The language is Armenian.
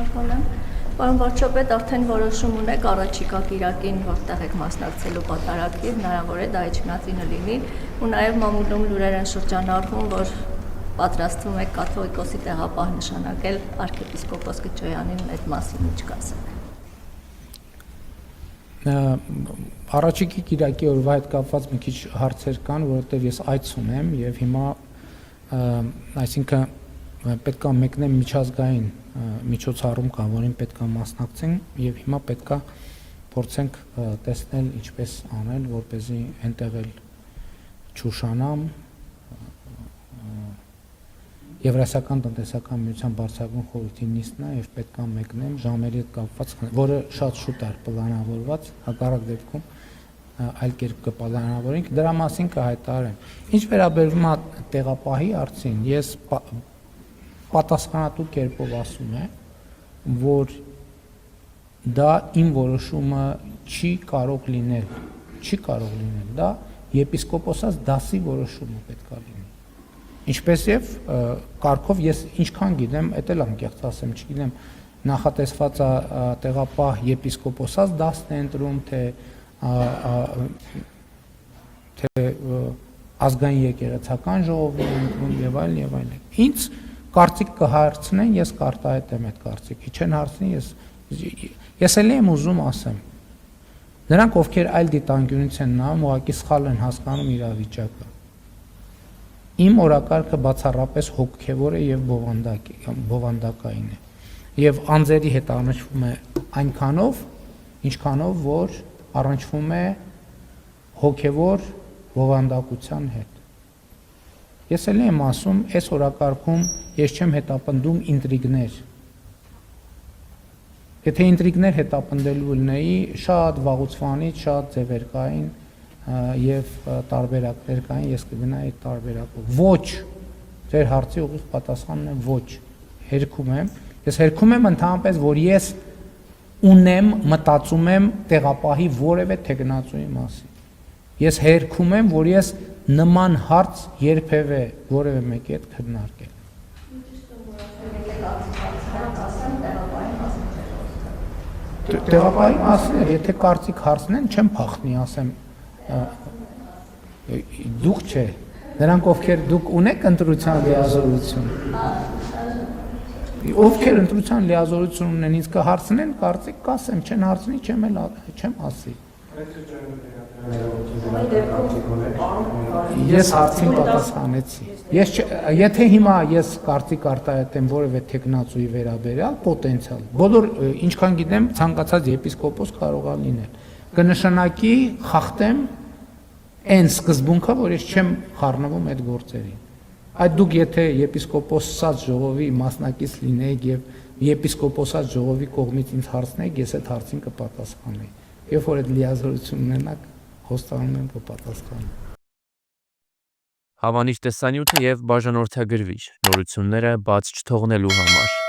շնորհակալ եմ։ Պարոն վարչապետ, արդեն որոշում ունեք առաջիկա կիրակին, որտեղ եք մասնակցելու պատարագի, հնարավոր է դա իջնածինը լինի, ու նաև մամուլում լուրեր են շրջանառվում, որ պատրաստվում եք կաթողիկոսի տեղապահ նշանակել arczepiskopos Քիչոյանին, այդ մասին ինչ կասեք։ Առաջիկի կիրակի օրվա հետ կապված մի քիչ հարցեր կան, որովհետև ես այց ունեմ եւ հիմա այսինքն պետք է մեկնեմ միջազգային միջոցառում կա, որին պետք է մասնակցենք եւ հիմա պետք է փորձենք տեսնել ինչպես անել, որպեսզի այնտեղ էլ չուշանամ Եվրասիական տնտեսական միության բարձրագույն խորհրդի նիստն է եւ պետք է մեկնեմ ժամերի հետ կապված, որը շատ շուտ է պլանավորված, հակառակ դեպքում այլ կերպ կպլանավորենք, դրա մասին կհայտարարեմ։ Ինչ վերաբերում է տեղապահի հարցին, ես պատասխանատու կերպով ասում եմ, որ դա իմ որոշումը չի կարող լինել, դա եպիսկոպոսած դասի որոշումը պետք է լինի։ Ինչպես եւ կարգով ես ինչքան գիտեմ, էդ էլ անկեղծ ասեմ, չգիտեմ, նախատեսված է տեղապահ եպիսկոպոսած դասն է ընտրում, թե ազգային եկեղեցական ժողովն է ընտրում եւ այլն։ Ինձ կարծիք կհարցնեն, ես կարտահայտեմ այդ կարծիքը, չեն հարցնի, ես էլ եմ ուզում ասեմ։ Նրանք, ովքեր այլ դիտանկյունից են նայում, ուղղակի սխալ են հասկանում իրավիճակը։ Իմ օրակարգը բացառապես հոգևոր է եւ բովանդակային է եւ անձերի հետ առնչվում է այնքանով, ինչքանով որ առնչվում է հոգևոր բովանդակության հետ։ Ես էլ եմ ասում, այս օրակարգում ես չեմ հետապնդում ինտրիգներ։ Եթե ինտրիգներ հետապնդելու լինեի, շատ վաղուց շատ ձևերկային եւ տարբերակներ կային, ես կգնայի տարբերակով։ Ոչ, ձեր հարցի ուղիղ պատասխանն է ոչ։ Հերքում եմ։ Ես հերքում եմ ընդհանրապես, որ ես ունեմ, մտածում եմ տեղապահի որևէ թեկնածուի մասին։ Ես հերքում եմ, որ ես նման հարց երբևէ որևէ մեկի հետ քննարկել։ Տեղապահի մասին, եթե կարծիք հարցնեն, չեմ փախնի, ասեմ դուք չէ, նրանք ովքեր դուք ունեք ընտրության լիազորություն, ովքեր ընտրության լիազորություն ունեն, ինձ կհարցնեն, կարծիք կասեմ, չեն հարցնի, չեմ ասի։ Ես հարցին պատասխանեցի։ Եթե հիմա ես կարծիք արտահայտեմ որևէ թեկնածուի վերաբերյալ, պոտենցիալ, բոլոր, ինչքան գիտեմ, ցանկացած եպիսկոպոս կարող է լինել, կնշանակի խախտեմ այն սկզբունքը, որ ես չեմ խառնվում այդ գործերին։ Այդ դուք եթե եպիսկոպոսած ժողովի մասնակից լինեիք եւ եպիսկոպոսած ժողովի կողմից ինձ հարցնեիք, ես այդ հարցին կպատասխանեի։ Երբ որ այդ լիազորություն ունենաք, խոստանում եմ կպատասխանեմ։ Հավանիչ տեսանյութը եւ բաժանորդագրվիչ նորությունները բաց չթողնելու համար